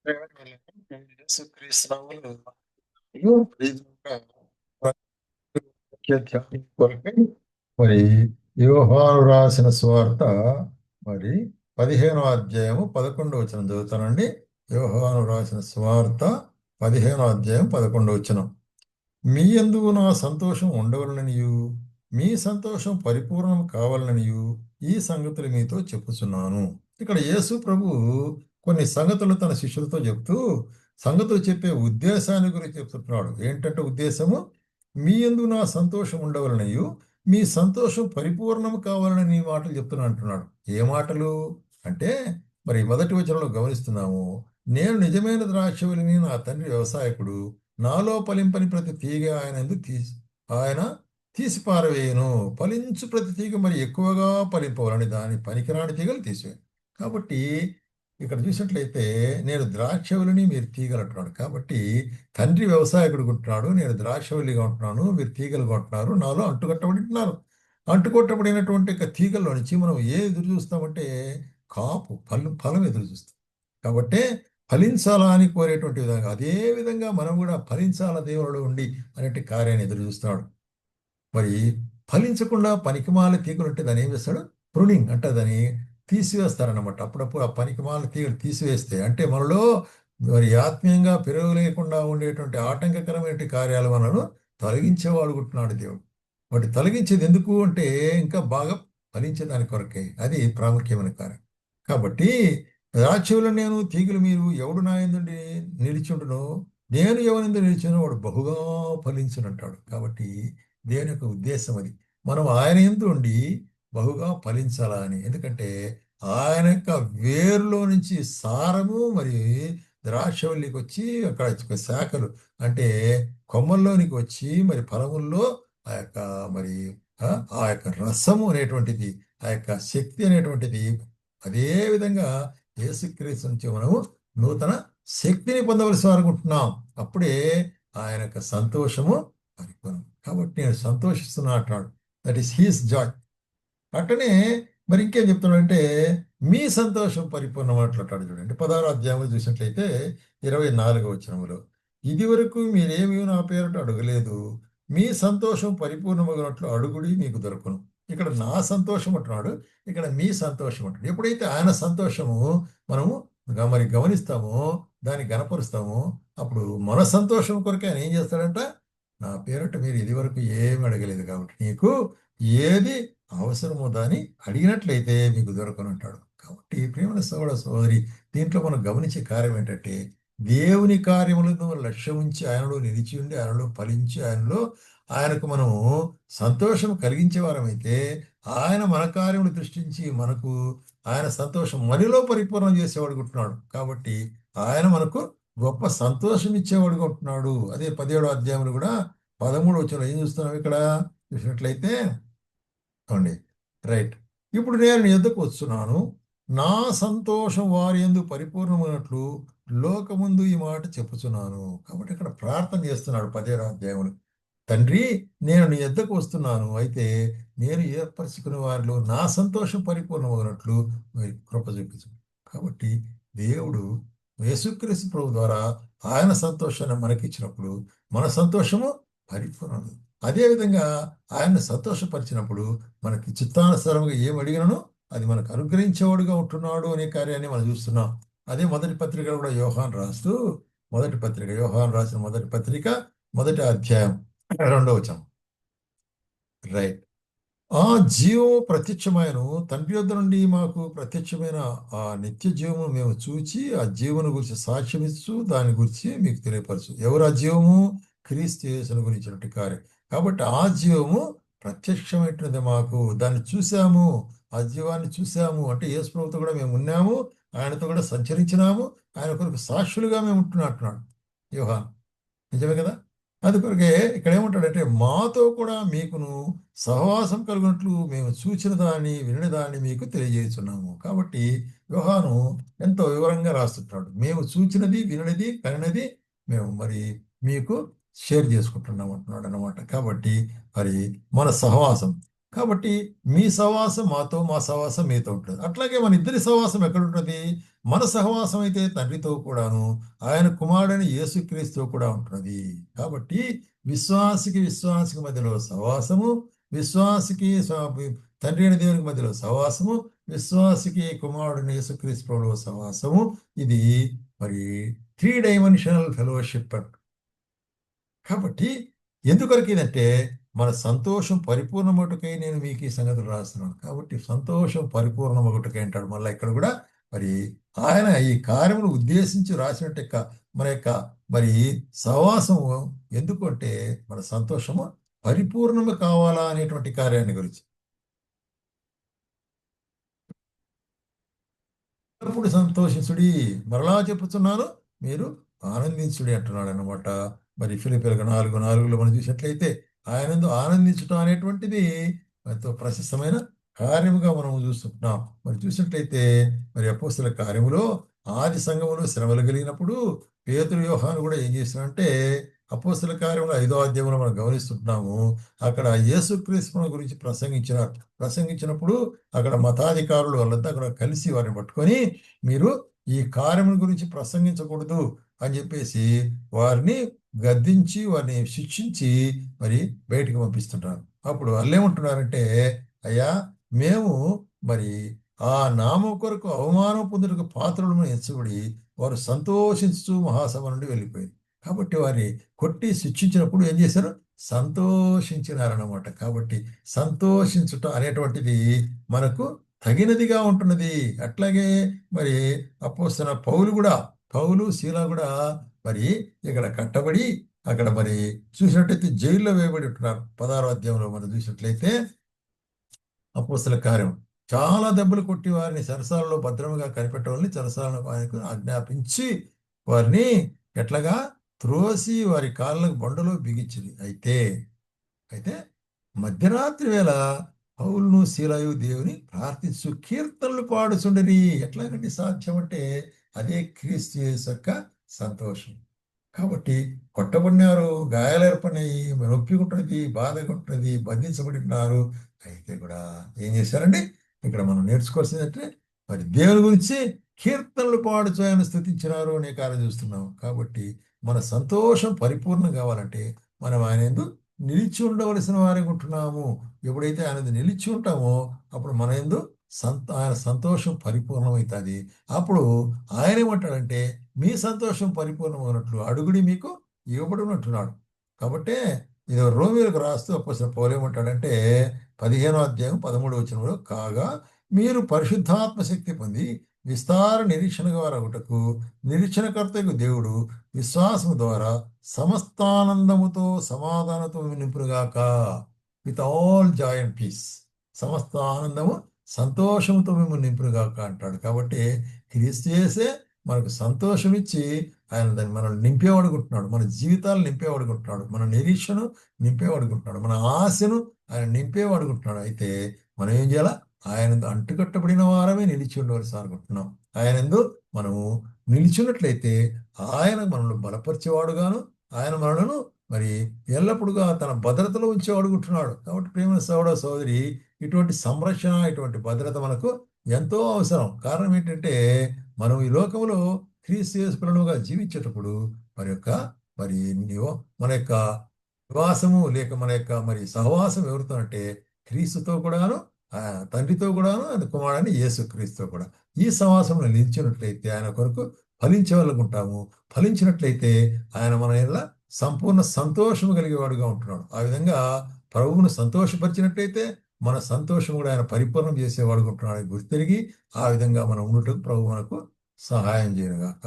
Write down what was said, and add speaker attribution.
Speaker 1: యేసుక్రీస్తునామములో ప్రీతిగా ముఖ్య ధ్యానం కొరకై మరి యోహాను రాసిన సువార్త మరి 15వ అధ్యాయము 11వ వచనం చదువుతానండి. యోహాను రాసిన సువార్త 15వ అధ్యాయం 11వ వచనం. మీ యందు నా సంతోషం ఉండవలననియు మీ సంతోషం పరిపూర్ణం కావాలననియు ఈ సంగతులు మీతో చెప్పుచున్నాను. ఇక్కడ యేసు ప్రభు కొన్ని సంగతులు తన శిష్యులతో చెప్తూ సంగతులు చెప్పే ఉద్దేశాన్ని గురించి చెప్తున్నాడు. ఏంటంటే ఉద్దేశము, మీ యందు నా సంతోషం ఉండవలననియు మీ సంతోషం పరిపూర్ణం కావాలని మాటలు చెప్తున్నా అంటున్నాడు. ఏ మాటలు అంటే మరి మొదటి వచనంలో గమనిస్తున్నాము, నేను నిజమైన ద్రాక్షవల్లిని, నా తండ్రి వ్యవసాయకుడు, నాలో ఫలింపని ప్రతి తీగ ఆయన తీసి పారవేయను, ఫలించు ప్రతి తీగ మరి ఎక్కువగా ఫలింపవాలని దాని పనికిరాని తీగలు తీసివేయను. కాబట్టి ఇక్కడ చూసినట్లయితే నేను ద్రాక్షవల్లిని, మీరు తీగలు అంటున్నాడు. కాబట్టి తండ్రి వ్యవసాయకుడు ఉంటున్నాడు, నేను ద్రాక్షవల్లిగా ఉంటున్నాను, మీరు తీగలుగా ఉంటున్నారు, నాలో అంటుకట్టబడి ఉంటున్నారు. అంటుకొట్టబడినటువంటి తీగల్లో నుంచి మనం ఎదురు చూస్తామంటే కాపు ఫలం ఎదురు చూస్తాం. కాబట్టి ఫలించాలా అని కోరేటువంటి విధంగా అదే విధంగా మనం కూడా ఫలించాల దేవుడు ఉండి అనేటి కార్యాన్ని ఎదురు చూస్తున్నాడు. మరి ఫలించకుండా పనికిమాల తీగలు ఉంటే దాన్ని ఏం చేస్తాడు? ప్రూనింగ్ అంటే దాన్ని తీసివేస్తారనమాట. అప్పుడప్పుడు ఆ పనికిమాల తీగలు తీసివేస్తే అంటే మనలో మరి ఆత్మీయంగా పెరగలేకుండా ఉండేటువంటి ఆటంకకరమైన కార్యాలు మనను తొలగించేవాడు ఉంటున్నాడు దేవుడు. వాటి తొలగించేది ఎందుకు అంటే ఇంకా బాగా ఫలించేదాని కొరకే. అది ప్రాముఖ్యమైన కార్యం. కాబట్టి ద్రాక్షలో నేను తీగలు మీరు ఎవడు నా యందు నిలిచుండునో నేను ఎవరిందు నిలిచానో వాడు బహుగా ఫలించునంటాడు. కాబట్టి దేవుని యొక్క ఉద్దేశం అది. మనం ఆయన యందు ఉండి బహుగా ఫలించాలా అని. ఎందుకంటే ఆయన యొక్క వేరులో నుంచి సారము మరి ద్రాక్షవల్లికి వచ్చి అక్కడ శాఖలు అంటే కొమ్మల్లోనికి వచ్చి మరి ఫలముల్లో ఆ యొక్క మరి ఆ యొక్క రసము అనేటువంటిది, ఆ యొక్క శక్తి అనేటువంటిది అదే విధంగా యేసుక్రీస్తు నుంచి మనము నూతన శక్తిని పొందవలసి అనుకుంటున్నాం. అప్పుడే ఆయన యొక్క సంతోషము పరిపూర్ణం. కాబట్టి నేను సంతోషిస్తున్నా అంటున్నాడు. That is he's Joy. అట్టనే మరి ఇంకేం చెప్తున్నాడంటే మీ సంతోషం పరిపూర్ణం అంటాడు. చూడండి 16వ అధ్యాయంలో చూసినట్లయితే 24వ వచనములో, ఇది వరకు మీరేమీ నా పేరట అడగలేదు, మీ సంతోషం పరిపూర్ణమగినట్లు అడుగుడి మీకు దొరకను. ఇక్కడ నా సంతోషం అంటున్నాడు, ఇక్కడ మీ సంతోషం అంటున్నాడు. ఎప్పుడైతే ఆయన సంతోషము మనము మరి గమనిస్తామో, దాన్ని గనపరుస్తామో, అప్పుడు మన సంతోషం కొరకే ఆయన ఏం చేస్తాడంట, నా పేరట మీరు ఇది వరకు ఏమి అడగలేదు కాబట్టి నీకు ఏది అవసరమో దాన్ని అడిగినట్లయితే మీకు దొరకనంటాడు. కాబట్టి ప్రేమ సోదర సోదరి, దీంట్లో మనం గమనించే కార్యం ఏంటంటే దేవుని కార్యములను లక్ష్యం ఉంచి ఆయనలో నిలిచి ఉండి ఆయనలో ఫలించి ఆయనకు మనము సంతోషం కలిగించే వారమైతే ఆయన మన కార్యములు దృష్టించి మనకు ఆయన సంతోషం మనలో పరిపూర్ణం చేసేవాడు ఉంటున్నాడు. కాబట్టి ఆయన మనకు గొప్ప సంతోషం ఇచ్చేవాడుగా ఉంటున్నాడు. అదే 17వ అధ్యాయంలో కూడా 13వ వచనంలో ఏం చూస్తున్నాం ఇక్కడ చూసినట్లయితే అండి. రైట్. ఇప్పుడు నేను నీ యొద్దకు వస్తున్నాను, నా సంతోషం వారి యందు పరిపూర్ణమైనట్లు లోకముందు ఈ మాట చెప్పుచున్నాను. కాబట్టి ఇక్కడ ప్రార్థన చేస్తున్నాడు 17వ అధ్యాయంలో. తండ్రి, నేను నీ యొద్దకు వస్తున్నాను, అయితే నేను ఏర్పరచుకునే వారిలో నా సంతోషం పరిపూర్ణమైనట్లు మరి కృప చూపించు. కాబట్టి దేవుడు యేసుక్రీస్తు ప్రభు ద్వారా ఆయన సంతోషాన్ని మనకిచ్చినప్పుడు మన సంతోషము పరిపూర్ణం. అదేవిధంగా ఆయన్ని సంతోషపరిచినప్పుడు మనకి చిత్తానుసారంగా ఏం అడిగినను అది మనకు అనుగ్రహించేవాడుగా ఉంటున్నాడు అనే కార్యాన్ని మనం చూస్తున్నాం. అదే మొదటి పత్రిక కూడా యోహాను రాసిన మొదటి పత్రిక 1వ అధ్యాయం 2వ వచనం. రైట్. ఆ జీవము ప్రత్యక్షమైన తండ్రి యొద్ద నుండి మాకు ప్రత్యక్షమైన ఆ నిత్య జీవము మేము చూచి ఆ జీవను గురించి సాక్ష్యమిచ్చు దాని గురించి మీకు తెలియపరచు. ఎవరు ఆ జీవము? క్రీస్తు యేసును గురించినటువంటి కార్యం. కాబట్టి ఆ జీవము ప్రత్యక్షమైనది మాకు, దాన్ని చూసాము, ఆ జీవాన్ని చూసాము అంటే యేసు ప్రభుతో కూడా మేము ఉన్నాము, ఆయనతో కూడా సంచరించినాము, ఆయన కొరకు సాక్షులుగా మేము ఉంటున్నట్టున్నాడు యోహాను. నిజమే కదా? అందుకొరకే ఇక్కడ ఏమంటాడంటే మాతో కూడా మీకును సహవాసం కలిగినట్లు మేము చూచిన దాన్ని వినిన దాన్ని మీకు తెలియజేస్తున్నాము. కాబట్టి యోహాను ఎంతో వివరంగా రాస్తుంటాడు. మేము చూచినది వినినది కనినది మేము మరి మీకు షేర్ చేసుకుంటున్నాం అంటున్నాడు అనమాట. కాబట్టి మరి మన సహవాసం, కాబట్టి మీ సహవాసం మాతో, మా సహవాసం మీతో ఉంటుంది. అట్లాగే మన ఇద్దరి సహవాసం ఎక్కడ ఉంటుంది? మన సహవాసం అయితే తండ్రితో కూడాను, ఆయన కుమారుడైన యేసుక్రీస్తుతో కూడా ఉంటున్నది. కాబట్టి విశ్వాసికి మధ్యలో సహవాసము, విశ్వాసికి తండ్రి అయిన దేవునికి మధ్యలో సహవాసము, విశ్వాసికి కుమారుడైన యేసుక్రీస్తు ప్రభువులో సహవాసము. ఇది మరి 3 డైమెన్షనల్ ఫెలోషిప్. కాబట్టి ఎందుకొరకు ఇదంటే మన సంతోషం పరిపూర్ణమటుకై నేను మీకు ఈ సంగతులు రాస్తున్నాను. కాబట్టి సంతోషం పరిపూర్ణమగుటకై అంటాడు మళ్ళీ ఇక్కడ కూడా. మరి ఆయన ఈ కార్యమును ఉద్దేశించి రాసినట్టు మన యొక్క మరి సహవాసము ఎందుకంటే మన సంతోషము పరిపూర్ణము కావాలా అనేటువంటి కార్యాన్ని గురించి. అప్పుడు సంతోషించుడి, మరలా చెప్పుతున్నాను, మీరు ఆనందించుడి అంటున్నాడు అనమాట. మరి ఫిలిప్పీలకు 4:4 మనం చూసినట్లయితే ఆయనందు ఆనందించడం అనేటువంటిది ఎంతో ప్రశస్తమైన కార్యముగా మనం చూస్తుంటున్నాం. మరి చూసినట్లయితే మరి అపోస్తల కార్యములో ఆది సంఘములో శ్రమలు కలిగినప్పుడు పేతురు యోహాను కూడా ఏం చేస్తున్నారంటే అపోస్తల కార్యములో 5వ అధ్యాయంలో మనం గమనిస్తుంటున్నాము. అక్కడ యేసుక్రీస్తు గురించి ప్రసంగించినప్పుడు అక్కడ మతాధికారులు వాళ్ళంతా అక్కడ కలిసి వారిని పట్టుకొని మీరు ఈ కార్యముల గురించి ప్రసంగించకూడదు అని చెప్పేసి వారిని గద్దించి వారిని శిక్షించి మరి బయటికి పంపిస్తుంటారు. అప్పుడు వాళ్ళు ఏమంటున్నారంటే, అయ్యా మేము మరి ఆ నామం కొరకు అవమానం పొందుటకు పాత్రలను ఎంచబడి వారు సంతోషించు మహాసభ నుండి వెళ్ళిపోయింది. కాబట్టి వారిని కొట్టి శిక్షించినప్పుడు ఏం చేశారు? సంతోషించినారన్నమాట. కాబట్టి సంతోషించుట అనేటువంటిది మనకు తగినదిగా ఉంటున్నది. అట్లాగే మరి అపోస్తలుడైన పౌలు శీల కూడా మరి ఇక్కడ కట్టబడి అక్కడ మరి చూసినట్టయితే జైల్లో వేయబడి ఉంటున్నారు. 16వ అధ్యాయంలో మనం చూసినట్లయితే అపోస్తల కార్యం చాలా దెబ్బలు కొట్టి వారిని చెరసాలలో భద్రముగా కనిపెట్టవాలని చెరసాలను ఆయనకు ఆజ్ఞాపించి వారిని ఎట్లాగా త్రోసి వారి కాళ్ళకు బండలో బిగించింది. అయితే మధ్యరాత్రి వేళ పౌలును శీలయు దేవుని ప్రార్థించు కీర్తనలు పాడుచుండని. ఎట్లాగంటే సాధ్యం అంటే అదే క్రీస్తు యేసు యొక్క సంతోషం. కాబట్టి కొట్టబడినారు, గాయాలు ఏర్పడినాయి, నొప్పి ఉంటున్నది, బాధగా ఉంటున్నది, బంధించబడి ఉన్నారు. అయితే కూడా ఏం చేశారండి? ఇక్కడ మనం నేర్చుకోవాల్సిందంటే మరి దేవుని గురించి కీర్తనలు పాడుచు ఆయన స్తుతించినారు అనే కార్యం చూస్తున్నాం. కాబట్టి మన సంతోషం పరిపూర్ణం కావాలంటే మనం ఆయన యందు నిలిచి ఉండవలసిన వారికి ఉంటున్నాము. ఎప్పుడైతే ఆయన నిలిచి ఉంటామో అప్పుడు మన యందు ఆయన సంతోషం పరిపూర్ణమవుతుంది. అప్పుడు ఆయన ఏమంటాడంటే మీ సంతోషం పరిపూర్ణమైనట్లు అడుగుడి మీకు ఇవ్వబడినట్టున్నాడు. కాబట్టి ఇది రోమీయులకు రాస్తూ అపోస్తలుడైన పౌలు ఏమంటాడంటే 15వ అధ్యాయం 13వ వచనంలో, కాగా మీరు పరిశుద్ధాత్మ శక్తి పొంది విస్తార నిరీక్షణ వారగుటకు నిరీక్షణకర్తకు దేవుడు విశ్వాసము ద్వారా సమస్తానందముతో సమాధానతో నింపునుగాక. With all joy and peace. సమస్త ఆనందము సంతోషముతో మేము నింపునుగాక అంటాడు. కాబట్టి క్రీస్తు యేసే మనకు సంతోషం ఇచ్చి ఆయన దాన్ని మనల్ని నింపేవాడుకుంటున్నాడు. మన జీవితాలు నింపేవాడుకుంటున్నాడు. మన నిరీక్షను నింపేవాడుకుంటున్నాడు. మన ఆశను ఆయన నింపేవాడుకుంటున్నాడు. అయితే మనం ఏం చేయాలా? ఆయన అంటుకట్టబడిన వారమే నిలిచి ఉండవలసి అనుకుంటున్నాం. ఆయనందు మనము నిలిచినట్లయితే ఆయన మనల్ని బలపరిచేవాడుగాను, ఆయన మనలను మరి ఎల్లప్పుడుగా తన భద్రతలో ఉంచేవాడుకుంటున్నాడు. కాబట్టి ప్రేమ సోదర సోదరి, ఇటువంటి సంరక్షణ, ఇటువంటి భద్రత మనకు ఎంతో అవసరం. కారణం ఏంటంటే మనం ఈ లోకంలో క్రీస్తు యేసు పిల్లలుగా జీవించేటప్పుడు మరి మన యొక్క నివాసము లేక మన యొక్క మరి సహవాసం ఎవరితో అంటే క్రీస్తుతో కూడాను, తండ్రితో కూడాను, ఆయన కుమారుడైన యేసు క్రీస్తుతో కూడా. ఈ సహవాసంలో నిలిచినట్లయితే ఆయన కొరకు ఫలించే వాళ్ళకు ఉంటాము. ఫలించినట్లయితే ఆయన మన ఎలా సంపూర్ణ సంతోషము కలిగేవాడుగా ఉంటున్నాడు. ఆ విధంగా ప్రభువును సంతోషపరిచినట్లయితే మన సంతోషం కూడా ఆయన పరిపూర్ణం చేసేవాడుగా ఉంటున్నాడు గుర్తిరిగి ఆ విధంగా మనం ఉండటం ప్రభు మనకు సహాయం చేయనుగాక.